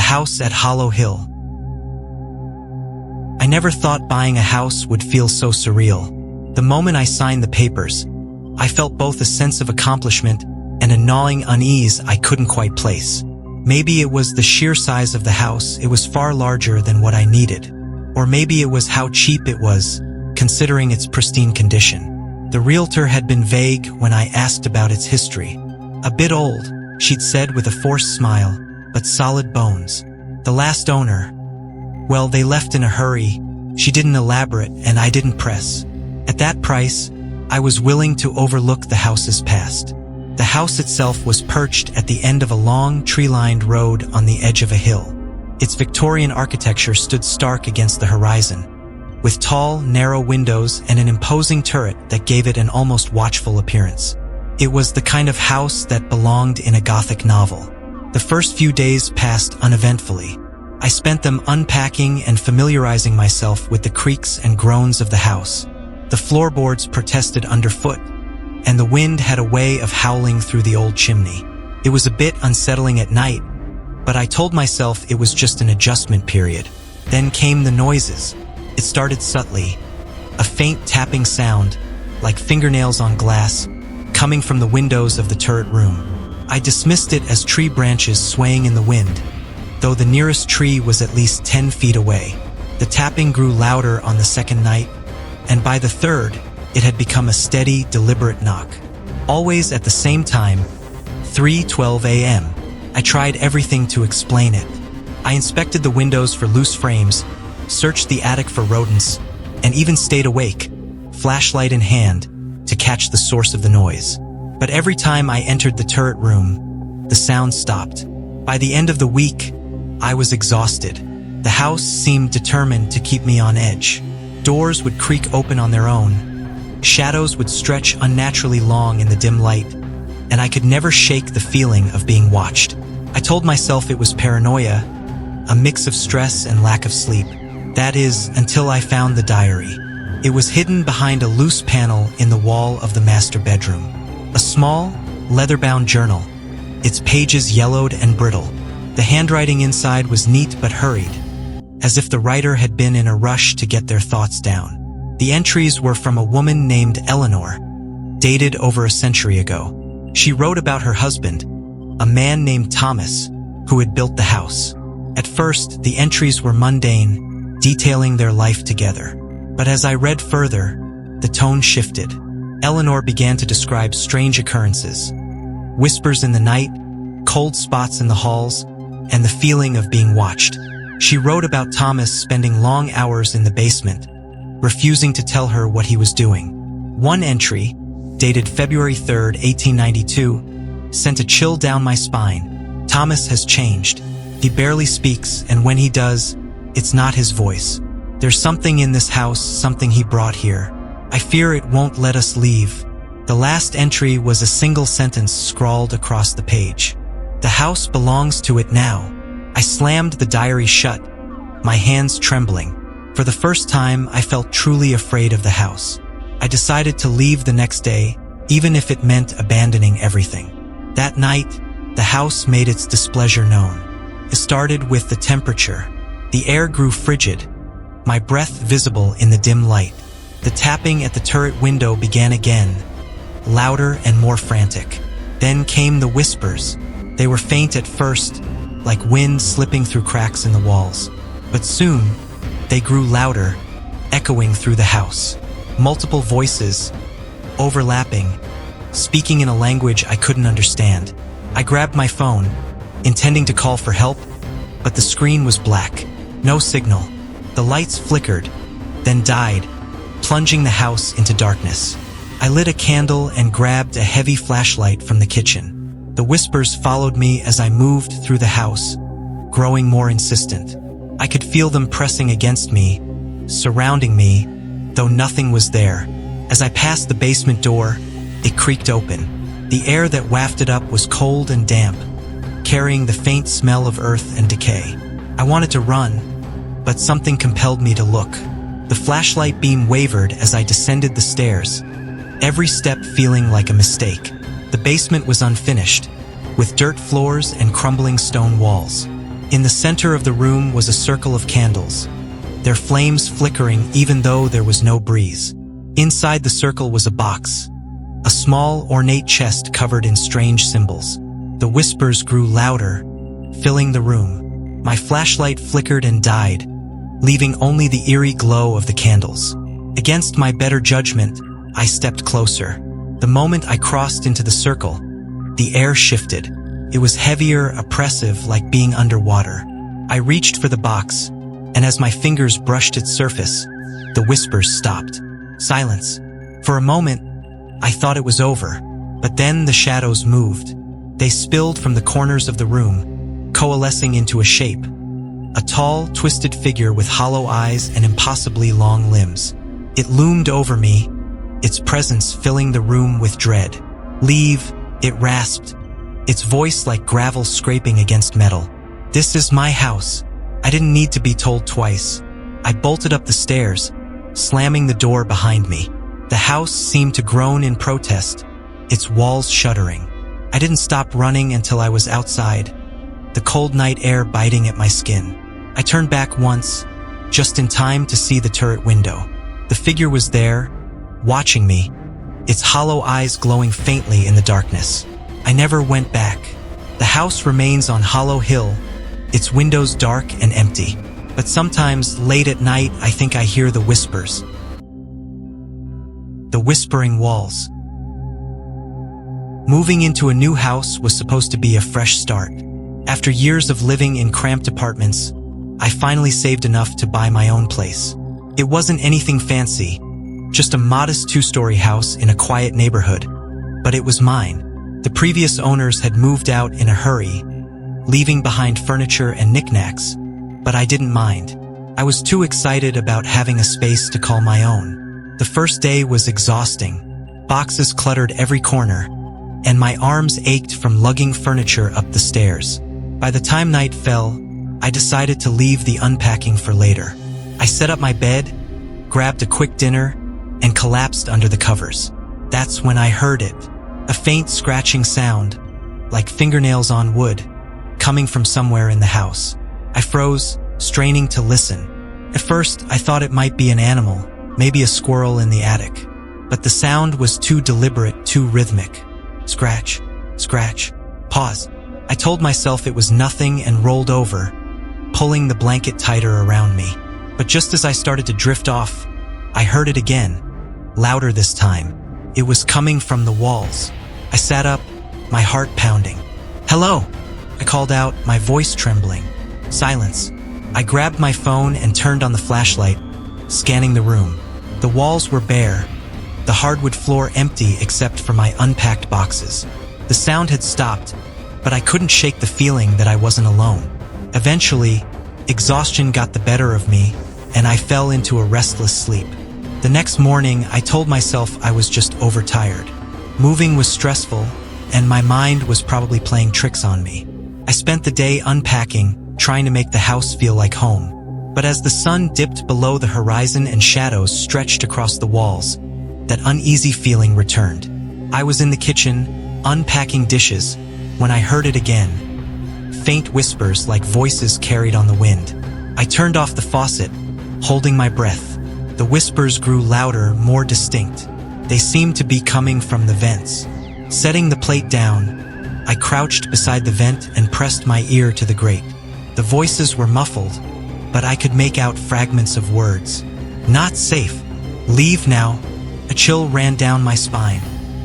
house at Hollow Hill. I never thought buying a house would feel so surreal. The moment I signed the papers, I felt both a sense of accomplishment and a gnawing unease I couldn't quite place. Maybe it was the sheer size of the house, it was far larger than what I needed. Or maybe it was how cheap it was, considering its pristine condition. The realtor had been vague when I asked about its history. A bit old, she'd said with a forced smile, but solid bones. The last owner, well, they left in a hurry. She didn't elaborate and I didn't press. At that price, I was willing to overlook the house's past. The house itself was perched at the end of a long, tree-lined road on the edge of a hill. Its Victorian architecture stood stark against the horizon, with tall, narrow windows and an imposing turret that gave it an almost watchful appearance. It was the kind of house that belonged in a Gothic novel. The first few days passed uneventfully. I spent them unpacking and familiarizing myself with the creaks and groans of the house. The floorboards protested underfoot, and the wind had a way of howling through the old chimney. It was a bit unsettling at night, but I told myself it was just an adjustment period. Then came the noises. It started subtly, a faint tapping sound, like fingernails on glass, coming from the windows of the turret room. I dismissed it as tree branches swaying in the wind, though the nearest tree was at least 10 feet away. The tapping grew louder on the second night, and by the third, it had become a steady, deliberate knock. Always at the same time, 3:12 a.m. I tried everything to explain it. I inspected the windows for loose frames, searched the attic for rodents, and even stayed awake, flashlight in hand, to catch the source of the noise. But every time I entered the turret room, the sound stopped. By the end of the week, I was exhausted. The house seemed determined to keep me on edge. Doors would creak open on their own. Shadows would stretch unnaturally long in the dim light, and I could never shake the feeling of being watched. I told myself it was paranoia, a mix of stress and lack of sleep. That is, until I found the diary. It was hidden behind a loose panel in the wall of the master bedroom. A small, leather-bound journal, its pages yellowed and brittle. The handwriting inside was neat but hurried, as if the writer had been in a rush to get their thoughts down. The entries were from a woman named Eleanor, dated over a century ago. She wrote about her husband, a man named Thomas, who had built the house. At first, the entries were mundane, detailing their life together. But as I read further, the tone shifted. Eleanor began to describe strange occurrences. Whispers in the night, cold spots in the halls, and the feeling of being watched. She wrote about Thomas spending long hours in the basement, refusing to tell her what he was doing. One entry, dated February 3, 1892, sent a chill down my spine. Thomas has changed. He barely speaks, and when he does, it's not his voice. There's something in this house, something he brought here. I fear it won't let us leave. The last entry was a single sentence scrawled across the page. The house belongs to it now. I slammed the diary shut, my hands trembling. For the first time, I felt truly afraid of the house. I decided to leave the next day, even if it meant abandoning everything. That night, the house made its displeasure known. It started with the temperature. The air grew frigid, my breath visible in the dim light. The tapping at the turret window began again, louder and more frantic. Then came the whispers. They were faint at first, like wind slipping through cracks in the walls. But soon, they grew louder, echoing through the house. Multiple voices, overlapping, speaking in a language I couldn't understand. I grabbed my phone, intending to call for help, but the screen was black. No signal. The lights flickered, then died, plunging the house into darkness. I lit a candle and grabbed a heavy flashlight from the kitchen. The whispers followed me as I moved through the house, growing more insistent. I could feel them pressing against me, surrounding me, though nothing was there. As I passed the basement door, it creaked open. The air that wafted up was cold and damp, carrying the faint smell of earth and decay. I wanted to run, but something compelled me to look. The flashlight beam wavered as I descended the stairs, every step feeling like a mistake. The basement was unfinished, with dirt floors and crumbling stone walls. In the center of the room was a circle of candles, their flames flickering even though there was no breeze. Inside the circle was a box, a small, ornate chest covered in strange symbols. The whispers grew louder, filling the room. My flashlight flickered and died, leaving only the eerie glow of the candles. Against my better judgment, I stepped closer. The moment I crossed into the circle, the air shifted. It was heavier, oppressive, like being underwater. I reached for the box, and as my fingers brushed its surface, the whispers stopped. Silence. For a moment, I thought it was over, but then the shadows moved. They spilled from the corners of the room, coalescing into a shape. A tall, twisted figure with hollow eyes and impossibly long limbs. It loomed over me, its presence filling the room with dread. "Leave," it rasped, its voice like gravel scraping against metal. "This is my house." I didn't need to be told twice. I bolted up the stairs, slamming the door behind me. The house seemed to groan in protest, its walls shuddering. I didn't stop running until I was outside, the cold night air biting at my skin. I turned back once, just in time to see the turret window. The figure was there, watching me, its hollow eyes glowing faintly in the darkness. I never went back. The house remains on Hollow Hill, its windows dark and empty. But sometimes, late at night, I think I hear the whispers. The whispering walls. Moving into a new house was supposed to be a fresh start. After years of living in cramped apartments, I finally saved enough to buy my own place. It wasn't anything fancy, just a modest 2-story house in a quiet neighborhood. But it was mine. The previous owners had moved out in a hurry, leaving behind furniture and knickknacks, but I didn't mind. I was too excited about having a space to call my own. The first day was exhausting. Boxes cluttered every corner, and my arms ached from lugging furniture up the stairs. By the time night fell, I decided to leave the unpacking for later. I set up my bed, grabbed a quick dinner, and collapsed under the covers. That's when I heard it. A faint scratching sound, like fingernails on wood, coming from somewhere in the house. I froze, straining to listen. At first, I thought it might be an animal, maybe a squirrel in the attic. But the sound was too deliberate, too rhythmic. Scratch, scratch, pause. I told myself it was nothing and rolled over, pulling the blanket tighter around me. But just as I started to drift off, I heard it again, louder this time. It was coming from the walls. I sat up, my heart pounding. "Hello," I called out, my voice trembling. Silence. I grabbed my phone and turned on the flashlight, scanning the room. The walls were bare, the hardwood floor empty except for my unpacked boxes. The sound had stopped, but I couldn't shake the feeling that I wasn't alone. Eventually, exhaustion got the better of me, and I fell into a restless sleep. The next morning, I told myself I was just overtired. Moving was stressful, and my mind was probably playing tricks on me. I spent the day unpacking, trying to make the house feel like home. But as the sun dipped below the horizon and shadows stretched across the walls, that uneasy feeling returned. I was in the kitchen, unpacking dishes, when I heard it again. Faint whispers like voices carried on the wind. I turned off the faucet, holding my breath. The whispers grew louder, more distinct. They seemed to be coming from the vents. Setting the plate down, I crouched beside the vent and pressed my ear to the grate. The voices were muffled, but I could make out fragments of words. "Not safe. Leave now." A chill ran down my spine.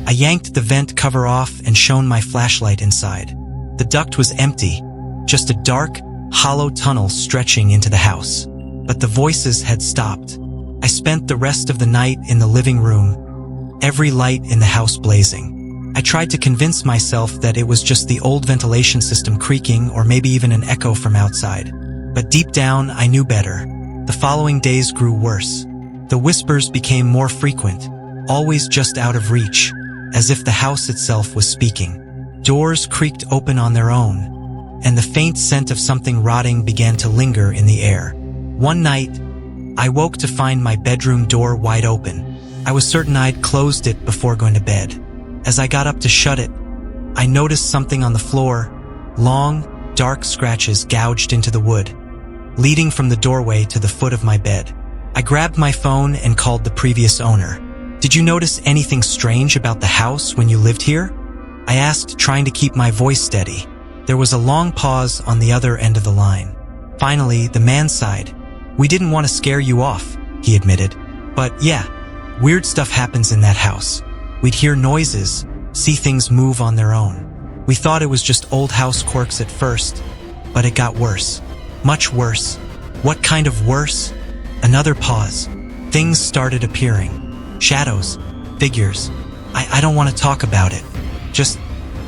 I yanked the vent cover off and shone my flashlight inside. The duct was empty, just a dark, hollow tunnel stretching into the house. But the voices had stopped. I spent the rest of the night in the living room, every light in the house blazing. I tried to convince myself that it was just the old ventilation system creaking or maybe even an echo from outside. But deep down, I knew better. The following days grew worse. The whispers became more frequent, always just out of reach, as if the house itself was speaking. Doors creaked open on their own, and the faint scent of something rotting began to linger in the air. One night, I woke to find my bedroom door wide open. I was certain I'd closed it before going to bed. As I got up to shut it, I noticed something on the floor, long, dark scratches gouged into the wood, leading from the doorway to the foot of my bed. I grabbed my phone and called the previous owner. "Did you notice anything strange about the house when you lived here?" I asked, trying to keep my voice steady. There was a long pause on the other end of the line. Finally, the man sighed. "We didn't want to scare you off," he admitted. "But yeah, weird stuff happens in that house. We'd hear noises, see things move on their own. We thought it was just old house quirks at first, but it got worse. Much worse." "What kind of worse?" Another pause. Things started appearing. Shadows, figures. I don't want to talk about it. Just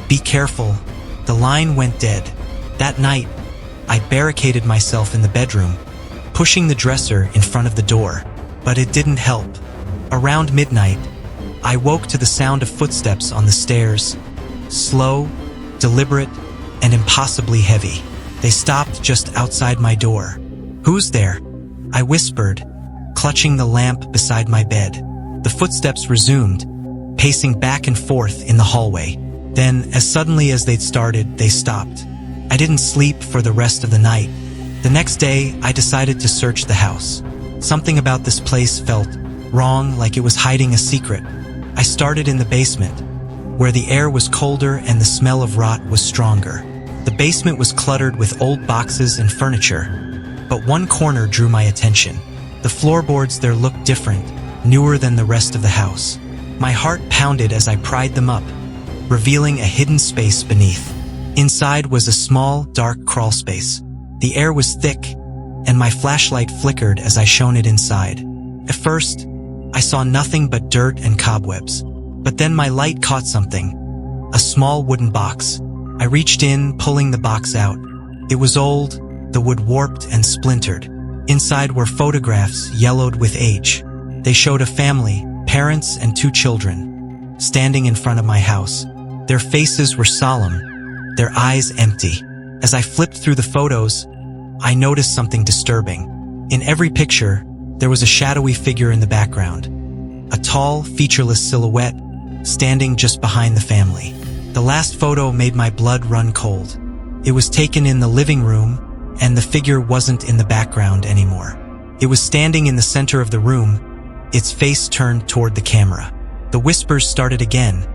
be careful." The line went dead. That night, I barricaded myself in the bedroom, pushing the dresser in front of the door, but it didn't help. Around midnight, I woke to the sound of footsteps on the stairs. Slow, deliberate, and impossibly heavy. They stopped just outside my door. "Who's there?" I whispered, clutching the lamp beside my bed. The footsteps resumed, pacing back and forth in the hallway. Then, as suddenly as they'd started, they stopped. I didn't sleep for the rest of the night. The next day, I decided to search the house. Something about this place felt wrong, like it was hiding a secret. I started in the basement, where the air was colder and the smell of rot was stronger. The basement was cluttered with old boxes and furniture, but one corner drew my attention. The floorboards there looked different, newer than the rest of the house. My heart pounded as I pried them up, revealing a hidden space beneath. Inside was a small, dark crawl space. The air was thick, and my flashlight flickered as I shone it inside. At first, I saw nothing but dirt and cobwebs. But then my light caught something. A small wooden box. I reached in, pulling the box out. It was old, the wood warped and splintered. Inside were photographs yellowed with age. They showed a family, parents and 2 children, standing in front of my house. Their faces were solemn, their eyes empty. As I flipped through the photos, I noticed something disturbing. In every picture, there was a shadowy figure in the background. A tall, featureless silhouette, standing just behind the family. The last photo made my blood run cold. It was taken in the living room, and the figure wasn't in the background anymore. It was standing in the center of the room, its face turned toward the camera. The whispers started again,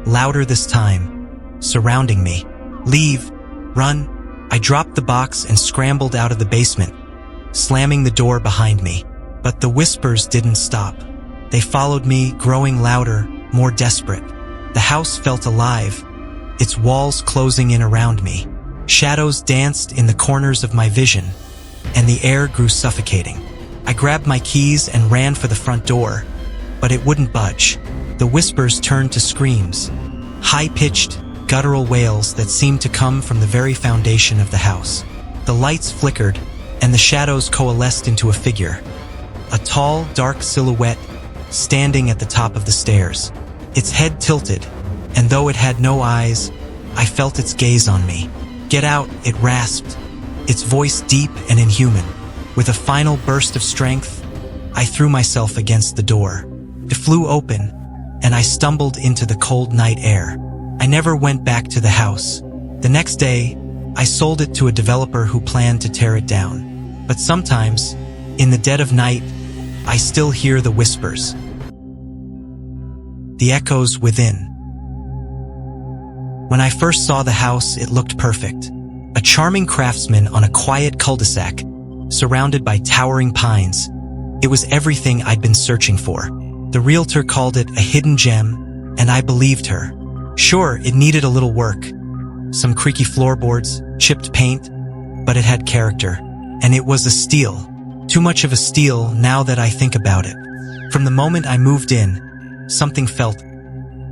louder this time, surrounding me. "Leave! Run!" I dropped the box and scrambled out of the basement, slamming the door behind me. But the whispers didn't stop. They followed me, growing louder, more desperate. The house felt alive, its walls closing in around me. Shadows danced in the corners of my vision, and the air grew suffocating. I grabbed my keys and ran for the front door, but it wouldn't budge. The whispers turned to screams, high-pitched, guttural wails that seemed to come from the very foundation of the house. The lights flickered, and the shadows coalesced into a figure. A tall, dark silhouette standing at the top of the stairs. Its head tilted, and though it had no eyes, I felt its gaze on me. "Get out," it rasped, its voice deep and inhuman. With a final burst of strength, I threw myself against the door. It flew open, and I stumbled into the cold night air. I never went back to the house. The next day, I sold it to a developer who planned to tear it down. But sometimes, in the dead of night, I still hear the whispers, the echoes within. When I first saw the house, it looked perfect. A charming craftsman on a quiet cul-de-sac, surrounded by towering pines. It was everything I'd been searching for. The realtor called it a hidden gem, and I believed her. Sure, it needed a little work. Some creaky floorboards, chipped paint, but it had character. And it was a steal. Too much of a steal now that I think about it. From the moment I moved in, something felt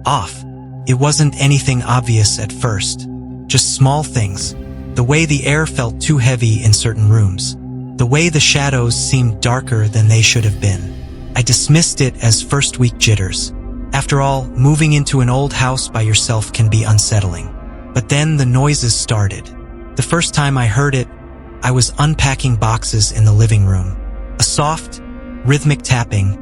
off. It wasn't anything obvious at first, just small things. The way the air felt too heavy in certain rooms. The way the shadows seemed darker than they should have been. I dismissed it as first-week jitters. After all, moving into an old house by yourself can be unsettling. But then the noises started. The first time I heard it, I was unpacking boxes in the living room. A soft, rhythmic tapping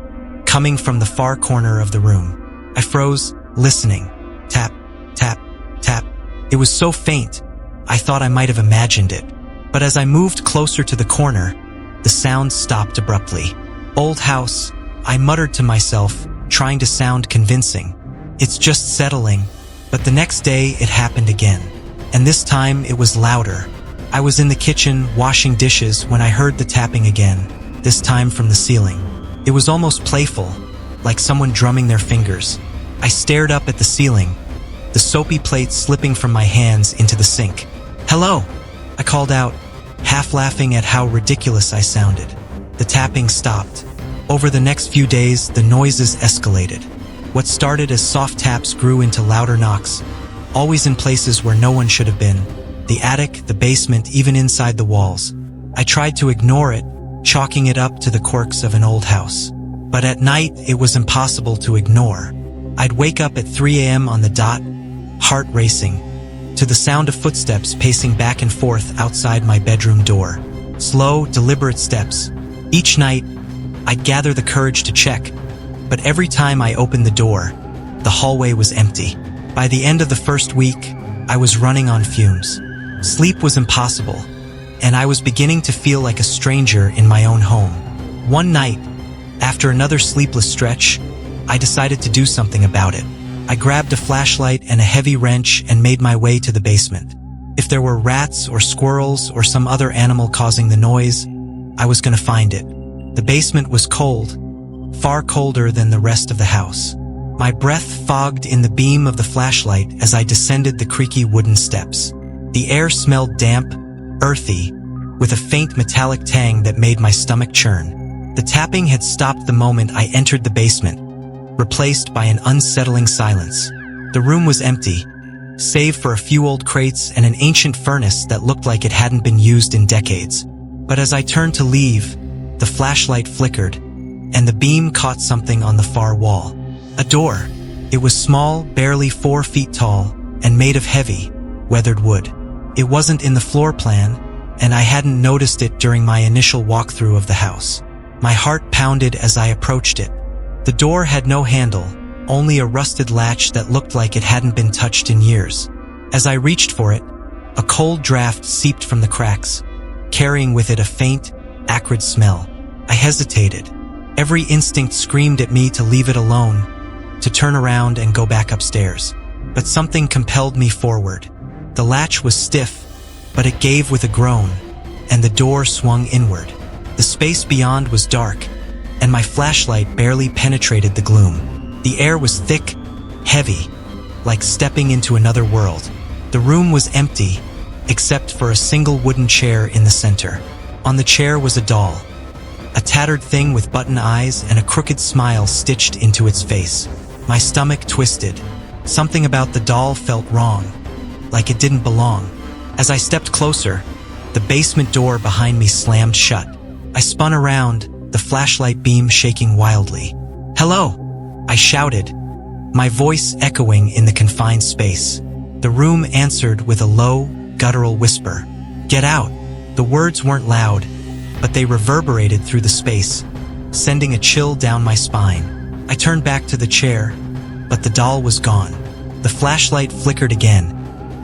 coming from the far corner of the room. I froze, listening. Tap, tap, tap. It was so faint, I thought I might have imagined it. But as I moved closer to the corner, the sound stopped abruptly. Old house, I muttered to myself, trying to sound convincing. It's just settling. But the next day it happened again. And this time it was louder. I was in the kitchen washing dishes when I heard the tapping again, this time from the ceiling. It was almost playful, like someone drumming their fingers. I stared up at the ceiling, the soapy plate slipping from my hands into the sink. "Hello," I called out, half laughing at how ridiculous I sounded. The tapping stopped. Over the next few days, the noises escalated. What started as soft taps grew into louder knocks, always in places where no one should have been. The attic, the basement, even inside the walls. I tried to ignore it, chalking it up to the quirks of an old house. But at night, it was impossible to ignore. I'd wake up at 3 a.m. on the dot, heart racing, to the sound of footsteps pacing back and forth outside my bedroom door. Slow, deliberate steps. Each night, I'd gather the courage to check, but every time I opened the door, the hallway was empty. By the end of the first week, I was running on fumes. Sleep was impossible, and I was beginning to feel like a stranger in my own home. One night, after another sleepless stretch, I decided to do something about it. I grabbed a flashlight and a heavy wrench and made my way to the basement. If there were rats or squirrels or some other animal causing the noise, I was going to find it. The basement was cold, far colder than the rest of the house. My breath fogged in the beam of the flashlight as I descended the creaky wooden steps. The air smelled damp, earthy, with a faint metallic tang that made my stomach churn. The tapping had stopped the moment I entered the basement, replaced by an unsettling silence. The room was empty, save for a few old crates and an ancient furnace that looked like it hadn't been used in decades. But as I turned to leave, the flashlight flickered, and the beam caught something on the far wall. A door. It was small, barely 4 feet tall, and made of heavy, weathered wood. It wasn't in the floor plan, and I hadn't noticed it during my initial walkthrough of the house. My heart pounded as I approached it. The door had no handle, only a rusted latch that looked like it hadn't been touched in years. As I reached for it, a cold draft seeped from the cracks, carrying with it a faint, acrid smell. I hesitated. Every instinct screamed at me to leave it alone, to turn around and go back upstairs. But something compelled me forward. The latch was stiff, but it gave with a groan, and the door swung inward. The space beyond was dark, and my flashlight barely penetrated the gloom. The air was thick, heavy, like stepping into another world. The room was empty, except for a single wooden chair in the center. On the chair was a doll, a tattered thing with button eyes and a crooked smile stitched into its face. My stomach twisted. Something about the doll felt wrong, like it didn't belong. As I stepped closer, the basement door behind me slammed shut. I spun around, the flashlight beam shaking wildly. "Hello!" I shouted, my voice echoing in the confined space. The room answered with a low, guttural whisper. "Get out!" The words weren't loud, but they reverberated through the space, sending a chill down my spine. I turned back to the chair, but the doll was gone. The flashlight flickered again,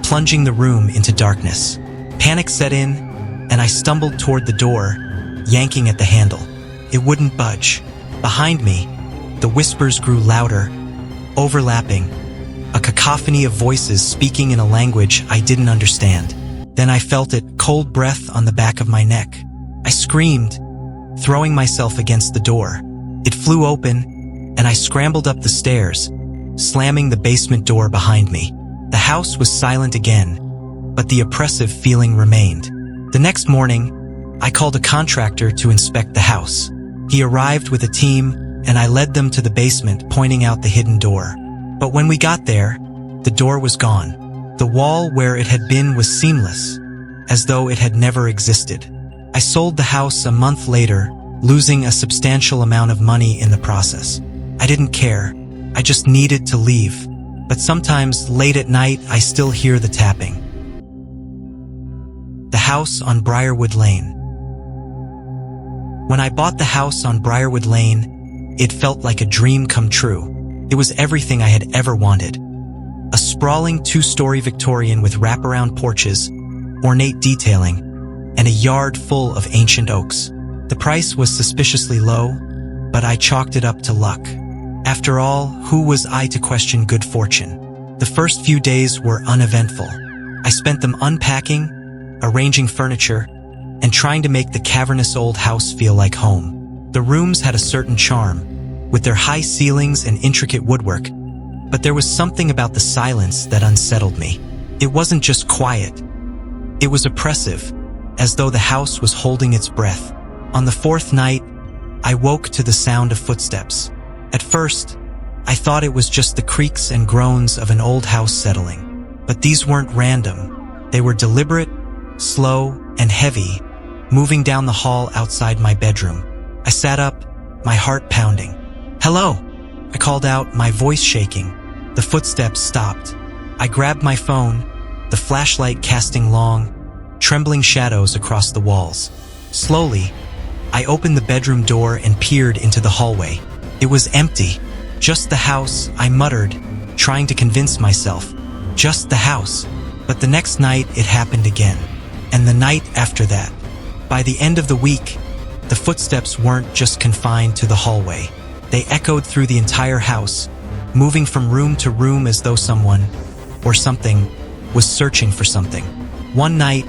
plunging the room into darkness. Panic set in, and I stumbled toward the door, yanking at the handle. It wouldn't budge. Behind me, the whispers grew louder, overlapping, a cacophony of voices speaking in a language I didn't understand. Then I felt it, cold breath on the back of my neck. I screamed, throwing myself against the door. It flew open, and I scrambled up the stairs, slamming the basement door behind me. The house was silent again, but the oppressive feeling remained. The next morning, I called a contractor to inspect the house. He arrived with a team, and I led them to the basement, pointing out the hidden door. But when we got there, the door was gone. The wall where it had been was seamless, as though it had never existed. I sold the house a month later, losing a substantial amount of money in the process. I didn't care. I just needed to leave. But sometimes, late at night, I still hear the tapping. The house on Briarwood Lane. When I bought the house on Briarwood Lane, it felt like a dream come true. It was everything I had ever wanted. A sprawling 2-story Victorian with wraparound porches, ornate detailing, and a yard full of ancient oaks. The price was suspiciously low, but I chalked it up to luck. After all, who was I to question good fortune? The first few days were uneventful. I spent them unpacking, arranging furniture, and trying to make the cavernous old house feel like home. The rooms had a certain charm, with their high ceilings and intricate woodwork, but there was something about the silence that unsettled me. It wasn't just quiet. It was oppressive, as though the house was holding its breath. On the fourth night, I woke to the sound of footsteps. At first, I thought it was just the creaks and groans of an old house settling. But these weren't random. They were deliberate, slow, and heavy, moving down the hall outside my bedroom. I sat up, my heart pounding. "Hello!" I called out, my voice shaking. The footsteps stopped. I grabbed my phone, the flashlight casting long, trembling shadows across the walls. Slowly, I opened the bedroom door and peered into the hallway. It was empty. Just the house, I muttered, trying to convince myself. Just the house. But the next night, it happened again. And the night after that. By the end of the week, the footsteps weren't just confined to the hallway. They echoed through the entire house, moving from room to room as though someone, or something, was searching for something. One night,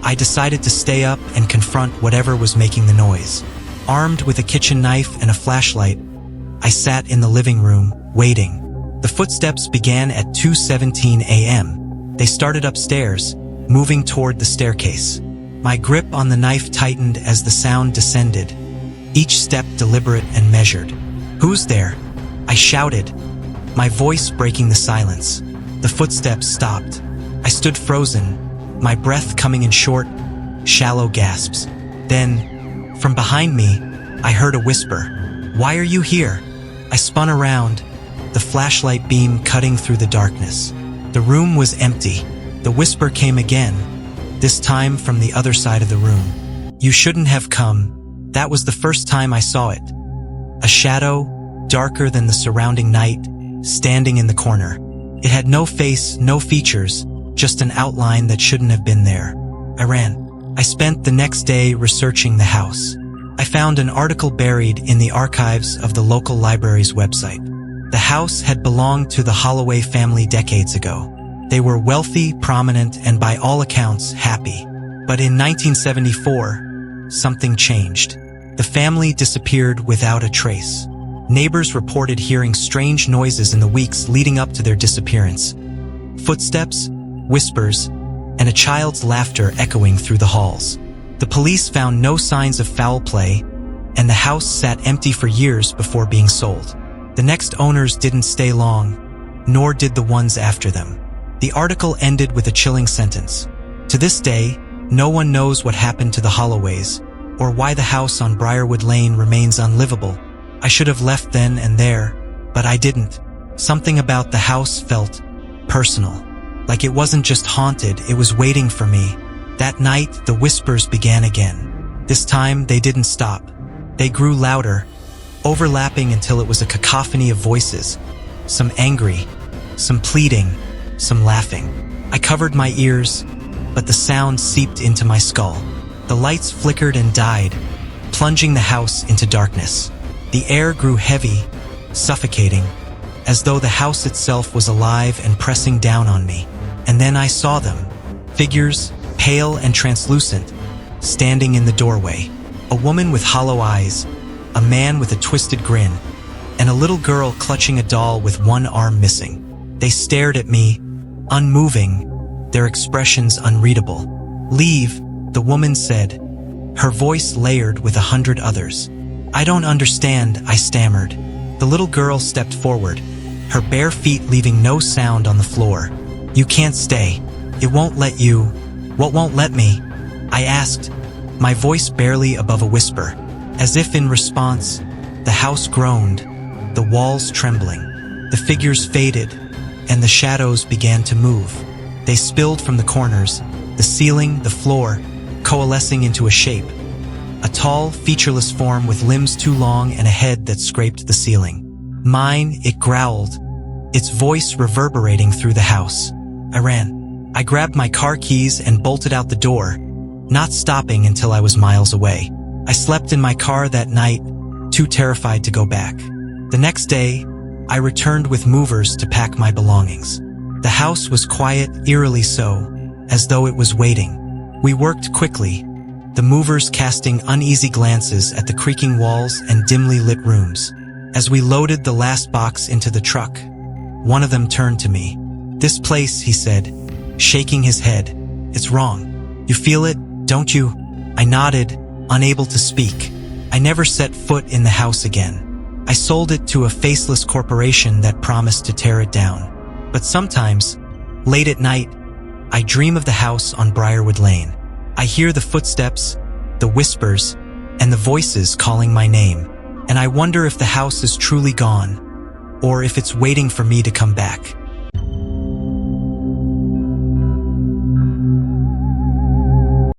I decided to stay up and confront whatever was making the noise. Armed with a kitchen knife and a flashlight, I sat in the living room, waiting. The footsteps began at 2:17 a.m. They started upstairs, moving toward the staircase. My grip on the knife tightened as the sound descended, each step deliberate and measured. "Who's there?" I shouted, my voice breaking the silence. The footsteps stopped. I stood frozen, my breath coming in short, shallow gasps. Then, from behind me, I heard a whisper. "Why are you here?" I spun around, the flashlight beam cutting through the darkness. The room was empty. The whisper came again, this time from the other side of the room. "You shouldn't have come." That was the first time I saw it. A shadow, darker than the surrounding night, standing in the corner. It had no face, no features, just an outline that shouldn't have been there. I ran. I spent the next day researching the house. I found an article buried in the archives of the local library's website. The house had belonged to the Holloway family decades ago. They were wealthy, prominent, and by all accounts, happy. But in 1974, something changed. The family disappeared without a trace. Neighbors reported hearing strange noises in the weeks leading up to their disappearance. Footsteps, whispers, and a child's laughter echoing through the halls. The police found no signs of foul play, and the house sat empty for years before being sold. The next owners didn't stay long, nor did the ones after them. The article ended with a chilling sentence. To this day, no one knows what happened to the Holloways, or why the house on Briarwood Lane remains unlivable. I should have left then and there, but I didn't. Something about the house felt personal. Like it wasn't just haunted, it was waiting for me. That night, the whispers began again. This time, they didn't stop. They grew louder, overlapping until it was a cacophony of voices. Some angry, some pleading, some laughing. I covered my ears, but the sound seeped into my skull. The lights flickered and died, plunging the house into darkness. The air grew heavy, suffocating, as though the house itself was alive and pressing down on me. And then I saw them, figures, pale and translucent, standing in the doorway. A woman with hollow eyes, a man with a twisted grin, and a little girl clutching a doll with one arm missing. They stared at me, unmoving, their expressions unreadable. "Leave," the woman said, her voice layered with 100 others. "I don't understand," I stammered. The little girl stepped forward, her bare feet leaving no sound on the floor. "You can't stay. It won't let you." "What won't let me?" I asked, my voice barely above a whisper. As if in response, the house groaned, the walls trembling. The figures faded, and the shadows began to move. They spilled from the corners, the ceiling, the floor, coalescing into a shape. A tall, featureless form with limbs too long and a head that scraped the ceiling. "Mine," it growled, its voice reverberating through the house. I ran. I grabbed my car keys and bolted out the door, not stopping until I was miles away. I slept in my car that night, too terrified to go back. The next day, I returned with movers to pack my belongings. The house was quiet, eerily so, as though it was waiting. We worked quickly, the movers casting uneasy glances at the creaking walls and dimly lit rooms. As we loaded the last box into the truck, one of them turned to me. "This place," he said, shaking his head. "It's wrong. You feel it, don't you?" I nodded, unable to speak. I never set foot in the house again. I sold it to a faceless corporation that promised to tear it down. But sometimes, late at night, I dream of the house on Briarwood Lane. I hear the footsteps, the whispers, and the voices calling my name. And I wonder if the house is truly gone, or if it's waiting for me to come back.